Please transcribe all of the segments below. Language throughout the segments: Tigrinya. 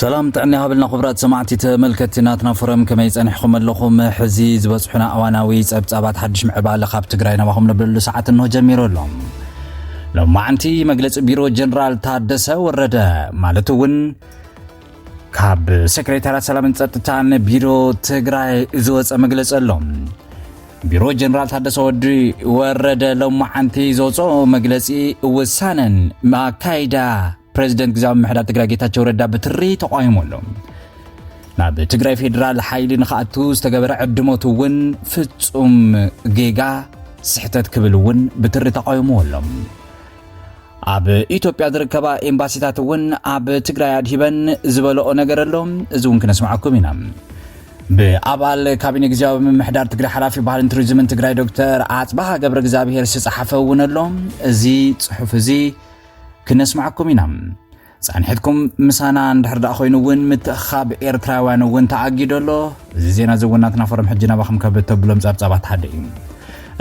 سلام تعني هابلنا خبرات سمعتي تملكتنا تنفرم كما يصنحكم لكم حزيز بصحنا اواناوي صبصابات حدش معبال خاب تግራይና ማኹም ነብሉ ሰዓት ነው ጀሚሮሎም لما عنتي مجلس بيرو جنرال تادسه ورده مالتون كاب سكرتيرات سلام ጸጥታን ቢሮ ትግራይ ዝወፀ መግለጽ አሎም ቢሮ ጀነራል ታደሰ ወረደ ለማ عنتي ዝወፀ መግለጺ ወሳነን ማካይዳ ፕሬዝዳንት ግዛው ምሕዳር ትግራይ ጌታቸው ረዳ በትሪ ተቋይሞሎም ናብ ትግራይ ፌደራል ኃይል ንኻቱ ዝተገበረ ዕድሞቱን ፍጹም ጌጋ ስሕተት ክብልውን በትሪ ተቋይሞሎም አብ ኢትዮጵያ ዝርከባ ኤምባሲታትን አብ ትግራይ አድሂበን ዝበለኦ ነገር አሎም እዙን ከነስማዓኩም ኢና በአባል ካቢኔ ግዛው ምሕዳር ትግራይ ሐላፊ ባህልን ቱሪዝምን ትግራይ ዶክተር አጽባሃ ገብረ እግዚአብሔር ሲጻሐፈውን አሎም እዚ ጽሑፍ እዚ كنسمعكم إنام سأنحدكم مسانا ندحرد أخوينون متأخاب إيرتراوانون تعقيدو له زينا زوناتنا فرم حجنا بخم كبتو بلوم زابزابات حدين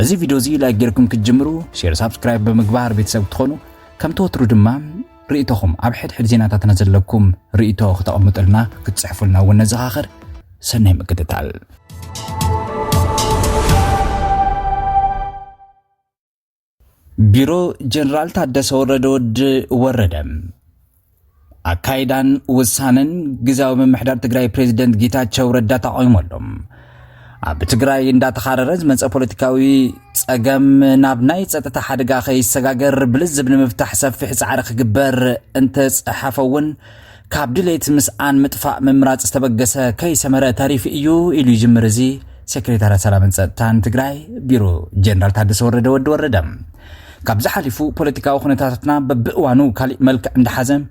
زي فيديو زي لايك جيركم كتجمرو شير سابسكرايب بمقبار بيتساو تخونو كم توترو دمام رئيتوخم أبحد حد زيناتا تنزل لكم رئيتو خطأ متقلنا كتسحفوا لنا ونزا آخر سنة مكتتال بيرو جنرال تادسه وردم አካይዳን ወሳነን ግዛው ምሕዳር ትግራይ ፕሬዝዳንት ጌታቸው ረዳ ተቆይሞሎም አብ ትግራይ እንዳተኻረረዝ መጽ ፖለቲካዊ ጸገም ናብናይ ጸጥታ ሓደጋ ከይሰጋገር ብልዝብ ንምፍታሕ ሰፊሕ ጻዕሪ ክግበር እንተ ጸሓፈውን ካብ ድሌት ምስአን ምጥፋእ መምራጽ ዝተበገሰ ከይሰመረ ታሪፍ እዩ ኢሉ ይጅምር እዚ ሴክሬታሪ ሰላምን ጸጥታን ትግራይ ቢሮ ጀነራል ታደሰ ወረደም ካብዛ ሓሊፉ ፖለቲካዊ ኩነታትና በብእዋኑ ካሊ መልክ እንደሓዘም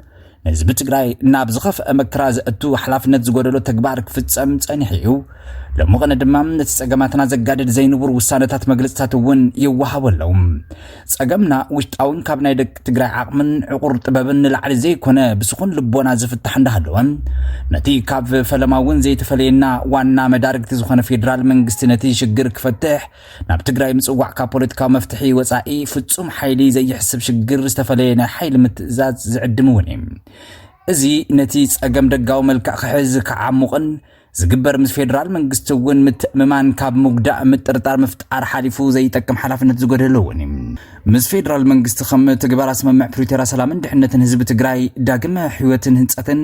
ነዝብ ትግራይ ናብ ዝኸፍ መክራ ዘእቱ ሓላፍነት ዝጎደሎ ተግባር ክፍጸም ጸኒሕዩ ለሙቀነ ድማ ነቲ ጸገማትና ዘጋደድ ዘይንቡር ውሳነታት መግለጽታትን ይወሃበሎም ጸገምና ውሽጣውን ካብ ናይ ደቂ ትግራይ ዓቕምን ዕቁር ጥበብን ንላዕሊ ዘይኮነ ብስኹን ልቦና ዝፍታሕ እንዳሃለወን ነቲ ካብ ፈለማውን ዘይተፈለየና ዋና መዳርግቲ ዝኾነ ፌደራል መንግስቲ ነቲ ሽግር ክፈትሕ ናብ ትግራይ ምጽዋዕ ካብ ፖለቲካዊ መፍትሒ ወጻኢ ፍጹም ሓይሊ ዘይሕስብ ሽግር ዝተፈለየ ናይ ሓይሊ ምትእዛዝ ዝዕድምውን እዚ ነቲ ጸገም ደጋው መልክዕ ክሕዝ ከዓሙቕን ዝግበር ምስ ፌደራል መንግስቲውን ምትእምማን ካብ ሙግዳእ ምጥርጣር ምፍጣር ሓሊፉ ዘይጠቅም ሓላፍነት ዝጎደለውን ምስ ፌደራል መንግስቲ ከም ትግበራ ስምምዕ ፕሪቶሪያ ሰላምን ድሕነትን ህዝቢ ትግራይ ዳግመ ሕይወትን ህንጸትን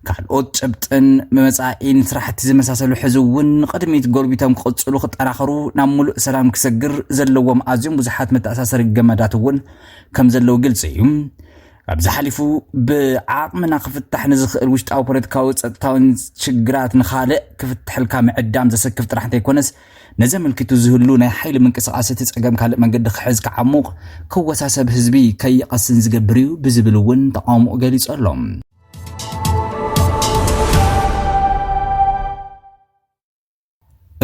ካልኦት ጭብጥን መጻኢን ስራሕቲ ዝመሳሰሉ ሕዝውን ቅድሚት ጎልቢቶም ክቕጽሉ ክጠናኸሩ ናብ ሙሉእ ሰላም ክሰግር ዘለዎም ኣዝዮም ብዙሓት መተኣሳሰሪ ገመዳትውን ከም ዘለው ግልጽ እዩ ኣብዛ ሓሊፉ ብዓቕምና ክፍታሕ ንዝኽእል ውሽጣዊ ፖለቲካዊ ጸጥታውን ሽግራት ንኻልእ ክፍትሕልካ ምዕዳም ዘሰክፍ ጥራሕ እንተይኮነስ ነዘመልክቱ ዝህሉ ናይ ሓይሊ ምንቅስቓስ እቲ ጸገም ካልእ መንገዲ ክሕዝ ክዓሙቕ ክወሳሰብ ህዝቢ ከይቐስን ዝገብር እዩ ብዝብል እውን ተቃውሞ ገሊጹ ኣሎም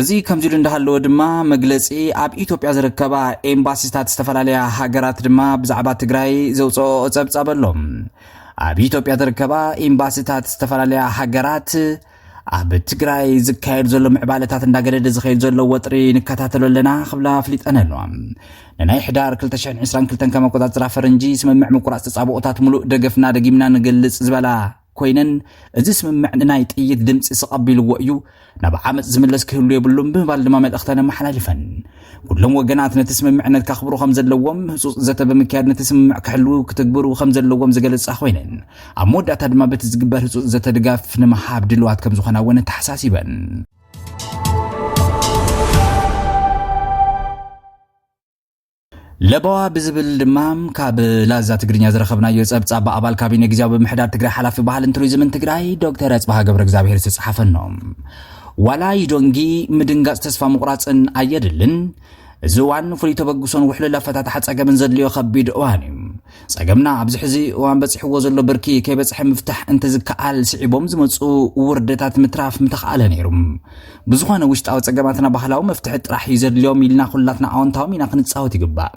እዚ ከምዚሉ እንዳሃለወ ድማ መግለጺ ኣብ ኢትዮጵያ ዝርከባ ኤምባሲታት ዝተፈላልያ ሃገራት ድማ ብዛዕባ ትግራይ ዘውፅኦ ጸብጻበሎም ኣብ ኢትዮጵያ ዝርከባ ኤምባሲታት ዝተፈላልያ ሃገራት ኣብ ትግራይ ዝካየድ ዘሎ ምዕባለታት እንዳገደደ ዝኸይድ ዘሎ ወጥሪ ንከታተሎ ኣለና ክብላ ፍሊጠን ኣለዎም ናይ ሕዳር 2022 ከም ኣቆጻጽራ ፈረንጂ ስምምዕ ምቁራጽ ተጻብኦታት ሙሉእ ደገፍና ደጊምና ንገልጽ ዝበላ ኮይነን እዚ ስምምዕ ናይ ጥይት ድምጽ ስቀቢልዎ እዩ ናብ ዓመጽ ዝምለስ ክህሉ የብሉም ብምባል ድማ መልእኽተን መሓላልፈን ኩሎም ወገናት ነቲ ስምምዕነት ካኽብሩ ከም ዘለዎም ህጹጽ ዘተ ብምክያድ ነቲ ስምምዕ ክሕልው ክትግብሩ ከም ዘለዎም ዝገልጻ ኮይነን ኣብ መወዳእታ ድማ በቲ ዝግበር ህጹጽ ዘተ ድጋፍ ንምሃብ ድልዋት ከም ዝኾና እውን ተሓሳሲበን ለባዋ ብዝብል ድማም ካብ ላዛ ትግርኛ ዝረኸብናዮ ጸብጻብ በአባል ካቢኔ ግዛው ምሕዳር ትግራይ ሐላፊ ባህልን ቱሪዝምን ትግራይ ዶክተር አጽባሃ ገብረ እግዚአብሔር ዝተጻሐፈኖም ዋላ ይዶንጊ ምድንጋጽ ተስፋ ምቁራጽን አየድልን ዝዋን ፍሊቶ በግሶን ውሕልል አፈታታሕ ጸገምን ዘድልዮ ከቢድ እዋን ጸገምና ኣብዚ ሕዚ እዋን በጽሕዎ ዘሎ ብርኪ ከይበጽሕ ምፍታሕ እንተ ዝከኣል ስዒቦም ዝመጹ ውርደታት ምትራፍ ምተኻኣለ ነይሩም ብዙኾነ ውሽጣዊ ጸገማትና ባህላዊ መፍትሒ ጥራሕ ይዘድልዮም ኢልና ኩላትና ኣዎንታዊ ኢና ክንጻወት ይግባእ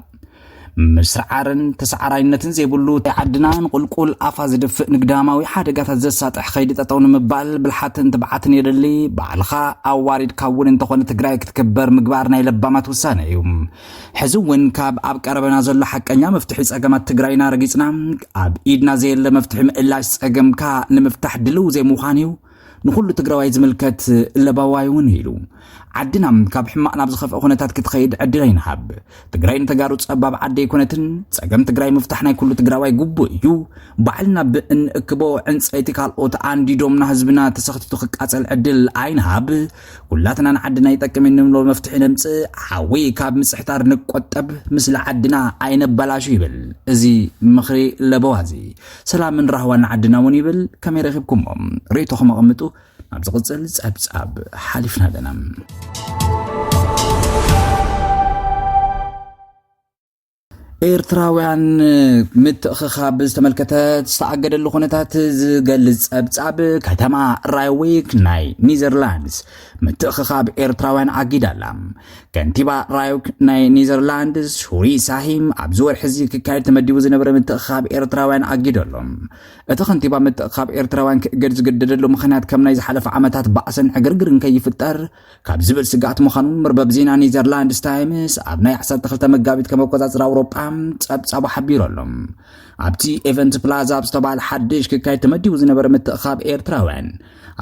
مسعرن تسعراينتن زيبلو تعدنان قلقل أفاز دفء نقداماوي حادقات الزساطح خيدي تطون مبال بالحاتن تبعتن يدلي بعلخا أوارد كاون انتخون تقرايك تكبر مقبارنا يلبامات وسانة يوم حزوين كاب أب كاربنا زل حقانيا مفتحيس أقامات تقراينا رقيسنا أب إيدنا زي اللي مفتح مقلاش أقام كا نمفتح دلو زي موخانيو نخلو تقراوي زملكات اللباوايون هيلو عدنا كاب حماقنا بزخف أخونتات كتخيد عدلين حب تقراين تقارو تسبب عدي كونتن تساقم تقراي مفتحنا كله تقراوي قبو يو بعلنا بأن اكبو عنس ايتكال اوت عندي دومنا هزبنا تساختي تخك أسأل عدل عين حب كلاتنا نعدنا يتكمين نملو المفتحين امس حاوي كاب مسحتار نقوتب مثل عدنا عين بلاشو يبل ازي مخري لبوازي سلام من رهوان عدنا ونيبل كاميرا خيبكم ريتوخم أغمتو نبز غزل زعب حالفنا لنا ኤርትራውያን ምትእኽኻብ ዝተመልከተት ዝተኣገደሉ ኩነታት ዝገልጽ ፀብጻብ ከተማ ራይዊክ ናይ ኒዘርላንድስ ምትእኽኻብ ኤርትራውያን ኣጊዳላ ከንቲባ ራይዊክ ናይ ኒዘርላንድስ ሹሪ ሳሂም ኣብ ዝወርሒ እዚ ክካየድ ተመዲቡ ዝነበረ ምትእኽኻብ ኤርትራውያን ኣጊደሎም እቲ ከንቲባ ምትእኽኻብ ኤርትራውያን ክእገድ ዝገደደሉ ምኽንያት ከም ናይ ዝሓለፈ ዓመታት ባእስን ዕግርግርን ከይፍጠር ካብ ዝብል ስጋኣት ምዃኑ መርበብ ዜና ኒዘርላንድስ ታይምስ ኣብ ናይ 12 መጋቢት ከም ኣቆጻጽራ ኣውሮጳ ፀብጻብ ሓቢሮሎም ኣብቲ ኢቨንት ፕላዛ ዝተባህለ ሓድሽ ክካየድ ተመዲቡ ዝነበረ ምትእኽኻብ ኤርትራውያን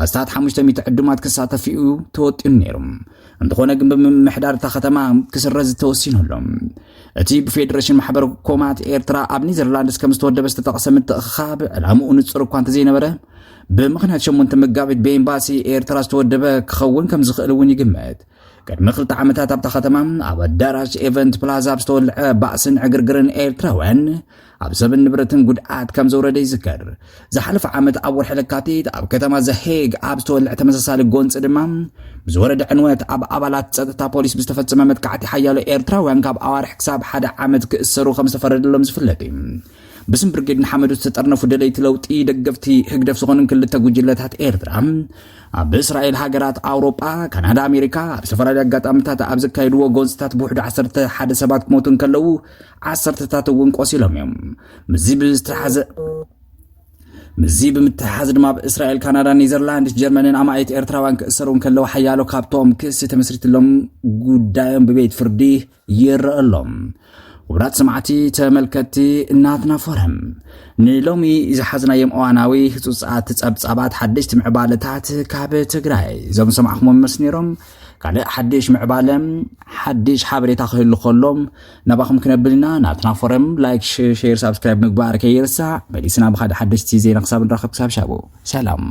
ኣስታት 500 ዕዱማት ክሳተፉ ተወጢኑ ነይሮም እንተኾነ ግን ብምምሕዳር እታ ከተማ ክስረዝ ተወሲኑሎም እቲ ብፌደሬሽን ማሕበር ኮማት ኤርትራ ኣብ ኒዘርላንድስ ከም ዝተወደበ ዝተጠቕሰ ምትእኽኻብ ዕላምኡ ንጹር እኳ እንተዘይነበረ ብምኽንያት 8 መጋቢት ብኤምባሲ ኤርትራ ዝተወደበ ክኸውን ከም ዝኽእል እውን ይግመት ቅድሚ 2 ዓመታት ኣብታ ከተማ ኣብ ኣዳራሽ ኢቨንት ፕላዛ ዝተወልዐ ባእስን ዕግርግርን ኤርትራውያን ኣብ ሰብን ንብረትን ጉድኣት ከም ዘውረደ ይዝከር ዝሓለፈ ዓመት ኣብ ወርሒ ለካቲት ኣብ ከተማ ዘሄግ ኣብ ዝተወልዐ ተመሳሳሊ ጎንፂ ድማ ብዝወረደ ዕንወት ኣብ ኣባላት ፀጥታ ፖሊስ ብዝተፈፀመ መጥቃዕቲ ሓያሎ ኤርትራውያን ካብ ኣዋርሕ ክሳብ 1 ዓመት ክእሰሩ ከም ዝተፈረደሎም ዝፍለጥ እዩ بسم برجد محمد استطرنا في دليل لوطي دقفتي هجدف سخونن كل تجوجلات إيرترا بإسرائيل هاجرات أوروبا كندا أمريكا بسفر الجات أمتات أبز كايدو جونستات بوحد 10 حادثات موتن كلو 10 تاتون قصيلهم يوم مزيب متحاز ما بإسرائيل كندا نيزرلاند جرمانين أمايت إيرتراوان كسرون كلو حيالو كابتوم كس تمسرت لهم قدام ببيت فردي يرلهم وبرات سمعتي تملكتي እናትና ፈረም ንሎሚ ዝሓዝና የም ኣዋናዊ ህጹጻት ጸብጻባት ሓድሽቲ ምዕባለታት ካብ ትግራይ ዞም ሰማዕኹም መስኒሮም ካልእ ሓድሽ ምዕባለም ሓድሽ ሓበሬታ ክህሉ ከሎም ነባኹም ክነብልና ናትና ፈረም ላይክ ሼር ሰብስክራይብ ምግባር ከይርሳዕ በሊስና ብኻደ ሓድሽቲ ዜና ክሳብ ንራኸብ ክሳብ ሻቡ ሰላም